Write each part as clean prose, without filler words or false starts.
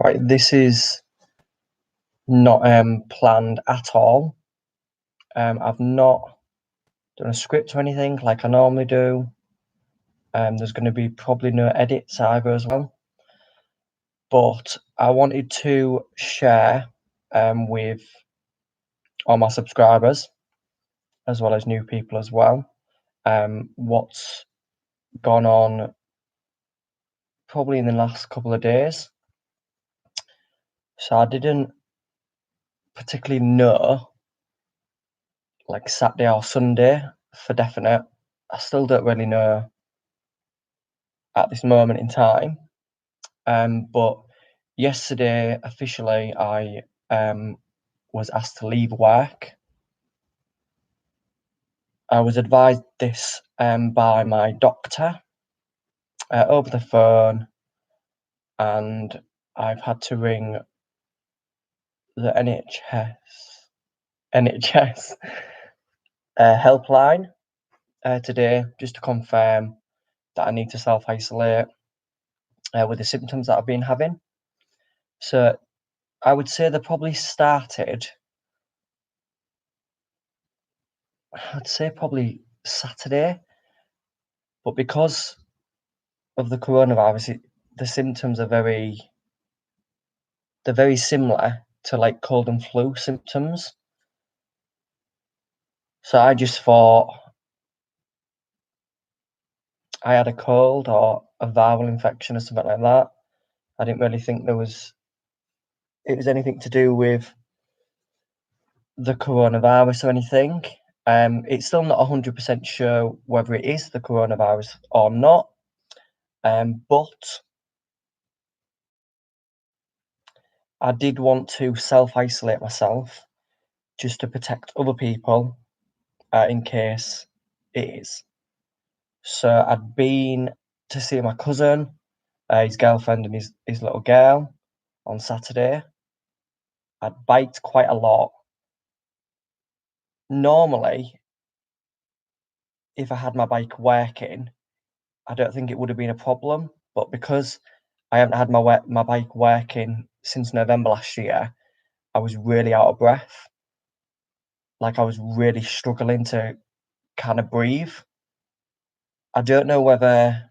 Right, this is not planned at all. I've not done a script or anything like I normally do. There's going to be probably no edits either as well. But I wanted to share with all my subscribers, as well as new people as well, what's gone on probably in the last couple of days. So I didn't particularly know like Saturday or Sunday for definite. I still don't really know at this moment in time. But yesterday, officially, I was asked to leave work. I was advised this by my doctor over the phone, and I've had to ring the NHS helpline today just to confirm that I need to self-isolate with the symptoms that I've been having. So I would say they probably started, I'd say probably Saturday, but because of the coronavirus, the symptoms are they're very similar to like cold and flu symptoms. So I just thought I had a cold or a viral infection or something like that. I didn't really think it was anything to do with the coronavirus or anything. It's still not 100% sure whether it is the coronavirus or not. But I did want to self-isolate myself just to protect other people in case it is. So I'd been to see my cousin, his girlfriend and his little girl on Saturday. I'd biked quite a lot. Normally, if I had my bike working, I don't think it would have been a problem. But because I haven't had my bike working since November last year, I was really out of breath. Like I was really struggling to kind of breathe. I don't know whether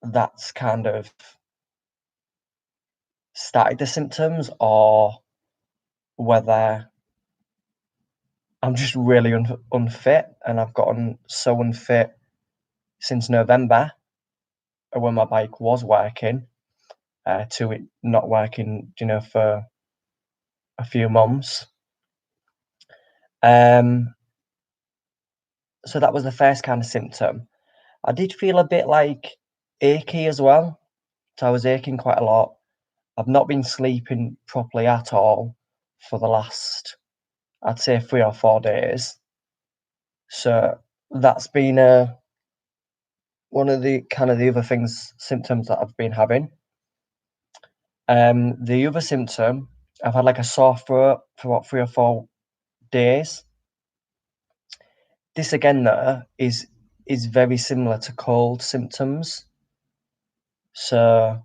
that's kind of started the symptoms or whether I'm just really unfit, and I've gotten so unfit since November when my bike was working to it not working, for a few months. So that was the first kind of symptom. I did feel a bit like achy as well. So I was aching quite a lot. I've not been sleeping properly at all for the last, I'd say, 3 or 4 days. So that's been one of the kind of the other symptoms that I've been having. The other symptom, I've had like a sore throat for about 3 or 4 days. This again, though, is very similar to cold symptoms. So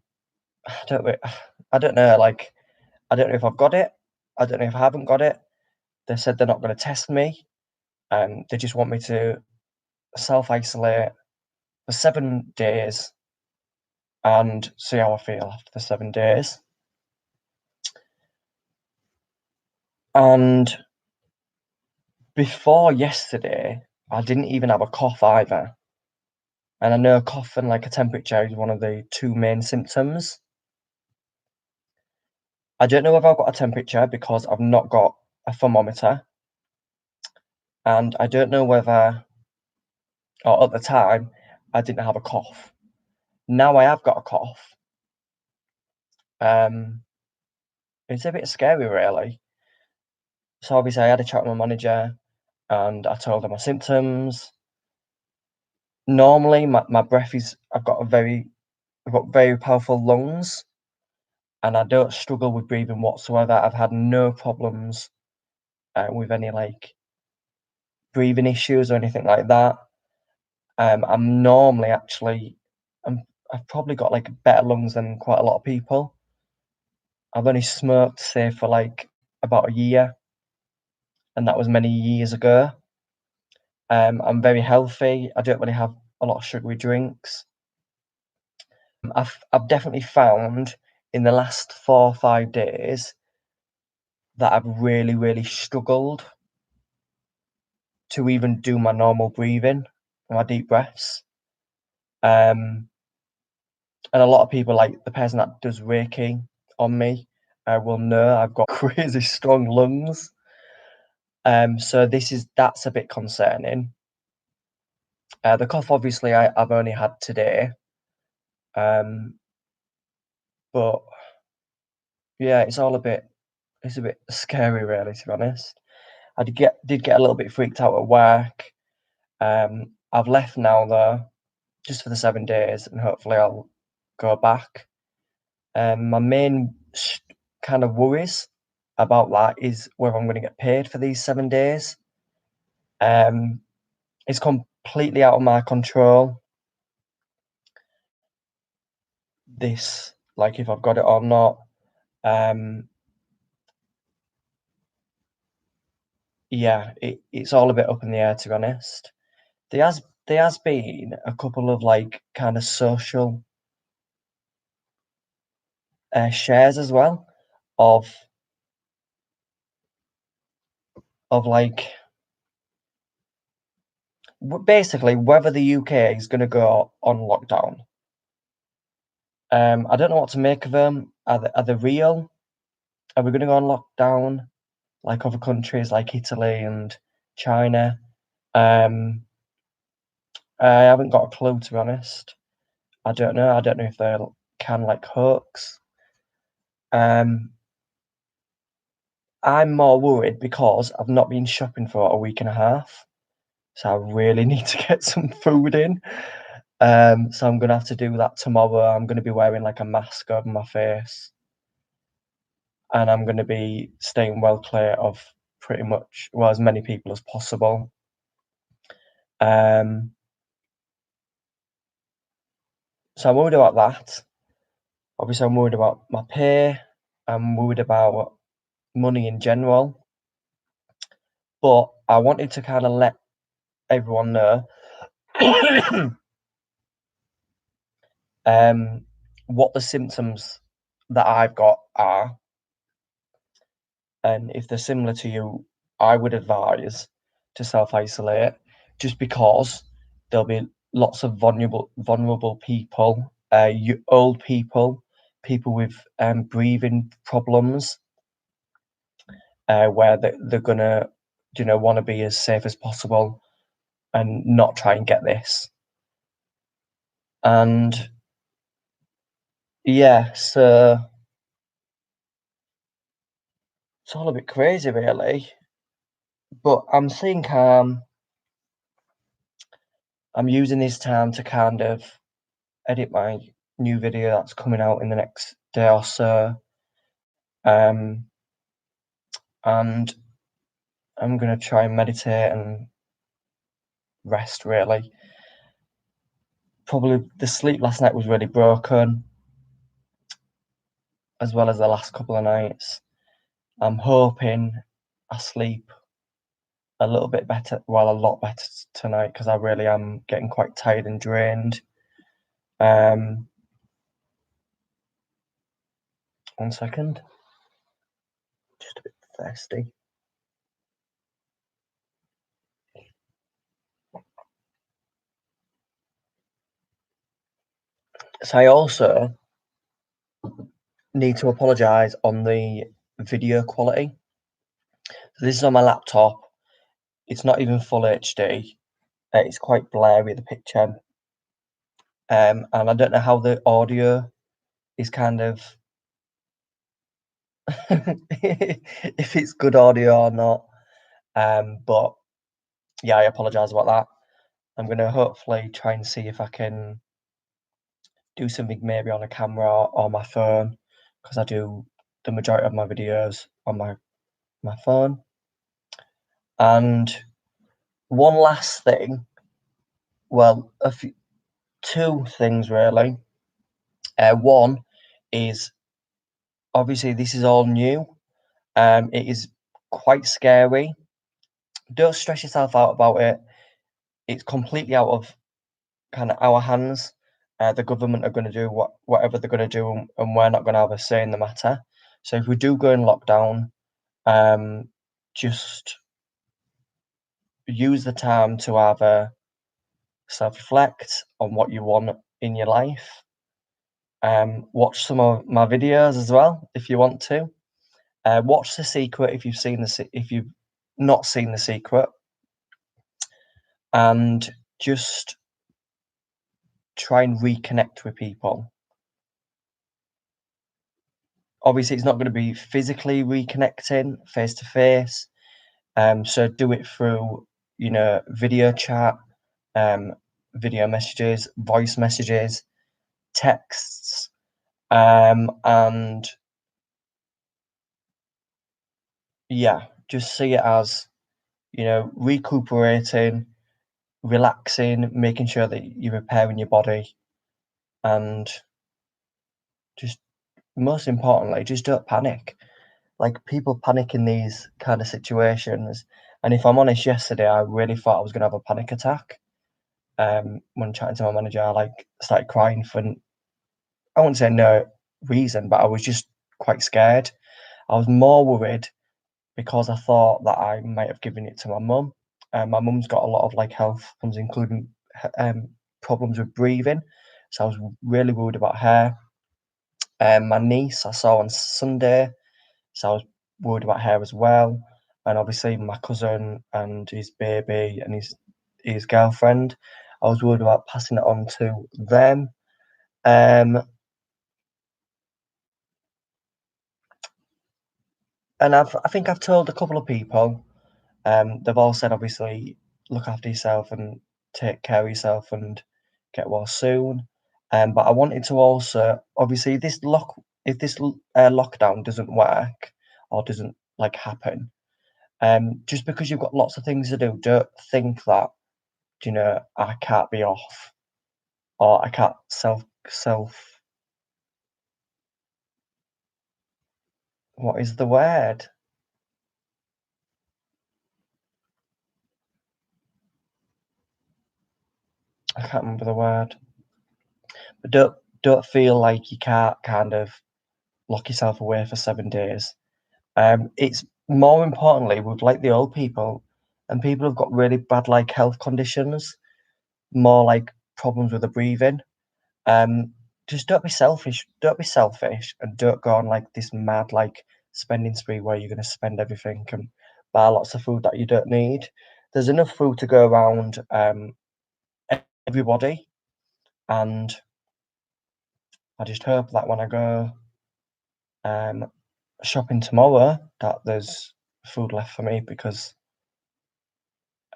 I don't know. Like, I don't know if I've got it. I don't know if I haven't got it. They said they're not going to test me. They just want me to self-isolate for 7 days and see how I feel after the 7 days. And before yesterday, I didn't even have a cough either. And I know a cough and like a temperature is one of the two main symptoms. I don't know if I've got a temperature because I've not got a thermometer. And I don't know whether, or at the time, I didn't have a cough. Now I have got a cough. It's a bit scary, really. So obviously, I had a chat with my manager, and I told her my symptoms. Normally, my breath is I've got very powerful lungs, and I don't struggle with breathing whatsoever. I've had no problems with any like breathing issues or anything like that. I'm normally actually, I've probably got like better lungs than quite a lot of people. I've only smoked, say, for like about a year, and that was many years ago. I'm very healthy. I don't really have a lot of sugary drinks. I've definitely found in the last 4 or 5 days that I've really, really struggled to even do my normal breathing, my deep breaths. Um, and a lot of people, like the person that does Reiki on me, will know I've got crazy strong lungs. So that's a bit concerning. The cough, obviously, I've only had today. Um, but yeah, it's a bit scary, really, to be honest. I did get a little bit freaked out at work. I've left now though, just for the 7 days, and hopefully I'll go back. My main kind of worries about that is whether I'm going to get paid for these 7 days. Um, it's completely out of my control. This, like, if I've got it or not. Um, yeah, it's all a bit up in the air, to be honest. There has been a couple of like kind of social shares as well of like basically whether the UK is going to go on lockdown. I don't know what to make of them. Are they real? Are we going to go on lockdown like other countries like Italy and China? Um, I haven't got a clue, to be honest. I don't know. I don't know if they can like hoax. Um, I'm more worried because I've not been shopping for a week and a half, so I really need to get some food in. So I'm gonna have to do that tomorrow. I'm gonna be wearing like a mask over my face, and I'm gonna be staying well clear of pretty much, well, as many people as possible. Um, so I'm worried about that. Obviously, I'm worried about my pay. I'm worried about money in general. But I wanted to kind of let everyone know um, what the symptoms that I've got are, and if they're similar to you, I would advise to self-isolate, just because there'll be lots of vulnerable people, old people, people with breathing problems, where they're gonna, want to be as safe as possible and not try and get this. And yeah, so it's all a bit crazy, really. But I'm using this time to kind of edit my new video that's coming out in the next day or so. Um, and I'm gonna try and meditate and rest, really. Probably the sleep last night was really broken, as well as the last couple of nights. I'm hoping I sleep a little bit better, well, a lot better tonight, because I really am getting quite tired and drained. Um, 1 second, just a bit thirsty. So I also need to apologise on the video quality. So this is on my laptop. It's not even full HD. It's quite blurry, the picture. And I don't know how the audio is kind of if it's good audio or not. But yeah, I apologise about that. I'm gonna hopefully try and see if I can do something maybe on a camera or my phone, because I do the majority of my videos on my phone. And one last thing, well, two things really. One is obviously this is all new. It is quite scary. Don't stress yourself out about it. It's completely out of kind of our hands. The government are going to do whatever they're going to do, and we're not going to have a say in the matter. So if we do go in lockdown, just use the time to either self-reflect on what you want in your life. Watch some of my videos as well if you want to. Watch The Secret if if you've not seen The Secret, and just try and reconnect with people. Obviously, it's not going to be physically reconnecting face to face. So do it through, video chat, um, video messages, voice messages, texts, and yeah, just see it as, recuperating, relaxing, making sure that you're repairing your body, and just most importantly, just don't panic. Like, people panic in these kind of situations, and if I'm honest, yesterday I really thought I was going to have a panic attack. When chatting to my manager, I started crying for I wouldn't say no reason, but I was just quite scared. I was more worried because I thought that I might have given it to my mum. My mum's got a lot of health problems, including problems with breathing, so I was really worried about her. My niece I saw on Sunday, so I was worried about her as well. And obviously my cousin and his baby and his girlfriend, I was worried about passing it on to them. Um, and I think I've told a couple of people. They've all said obviously look after yourself and take care of yourself and get well soon. But I wanted to also obviously if this lockdown doesn't work or doesn't happen, just because you've got lots of things to do, don't think that I can't be off or I can't self. What is the word? I can't remember the word. But don't feel like you can't kind of lock yourself away for 7 days. It's more importantly with the old people and people who've got really bad health conditions, more problems with the breathing. Um, just don't be selfish. Don't be selfish, and don't go on this mad spending spree where you're going to spend everything and buy lots of food that you don't need. There's enough food to go around everybody, and I just hope that when I go um, shopping tomorrow, that there's food left for me because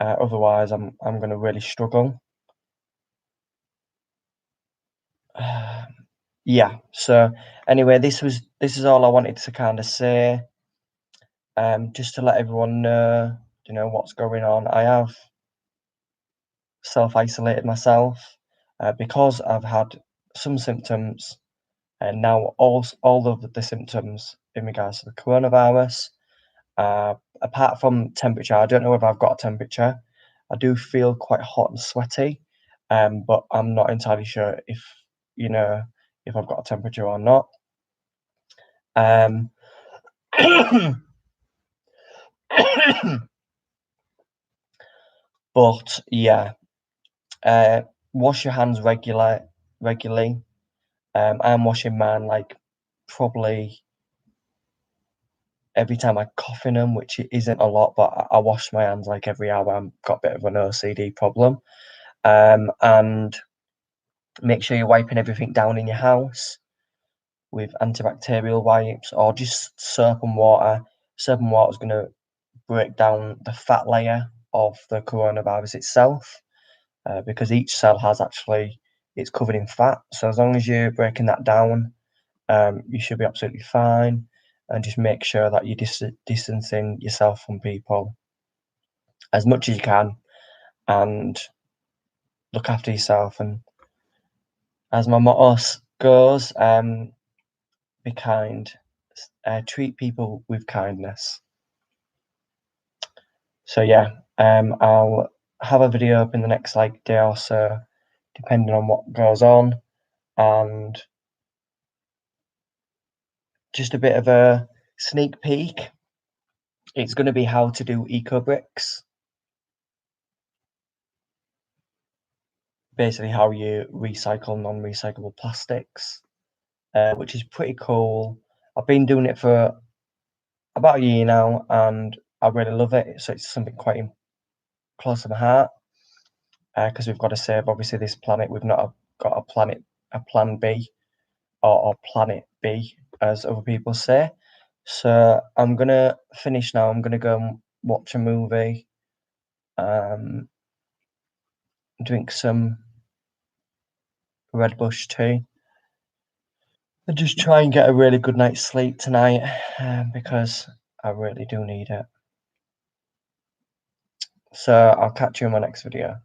otherwise I'm going to really struggle. Yeah. So anyway, this is all I wanted to kind of say. Just to let everyone know, what's going on. I have self-isolated myself because I've had some symptoms, and now all of the symptoms in regards to the coronavirus. Apart from temperature, I don't know if I've got a temperature. I do feel quite hot and sweaty, but I'm not entirely sure you know if I've got a temperature or not. Um, but yeah, wash your hands regularly. I'm washing mine probably every time I cough in them, which isn't a lot, but I wash my hands every hour. I've got a bit of an OCD problem. And make sure you're wiping everything down in your house with antibacterial wipes or just soap and water. Soap and water is going to break down the fat layer of the coronavirus itself, because each cell has it's covered in fat. So as long as you're breaking that down, you should be absolutely fine. And just make sure that you're distancing yourself from people as much as you can, and look after yourself. And as my motto goes, be kind treat people with kindness. So yeah, I'll have a video up in the next like day or so, depending on what goes on, and just a bit of a sneak peek. It's going to be how to do eco bricks. Basically, how you recycle non-recyclable plastics, which is pretty cool. I've been doing it for about a year now, and I really love it. So it's something quite close to my heart, because we've got to save obviously this planet. We've not got a plan B, or planet B, as other people say. So I'm gonna finish now. I'm gonna go and watch a movie, drink some Red Bush tea, and just try and get a really good night's sleep tonight, because I really do need it. So I'll catch you in my next video.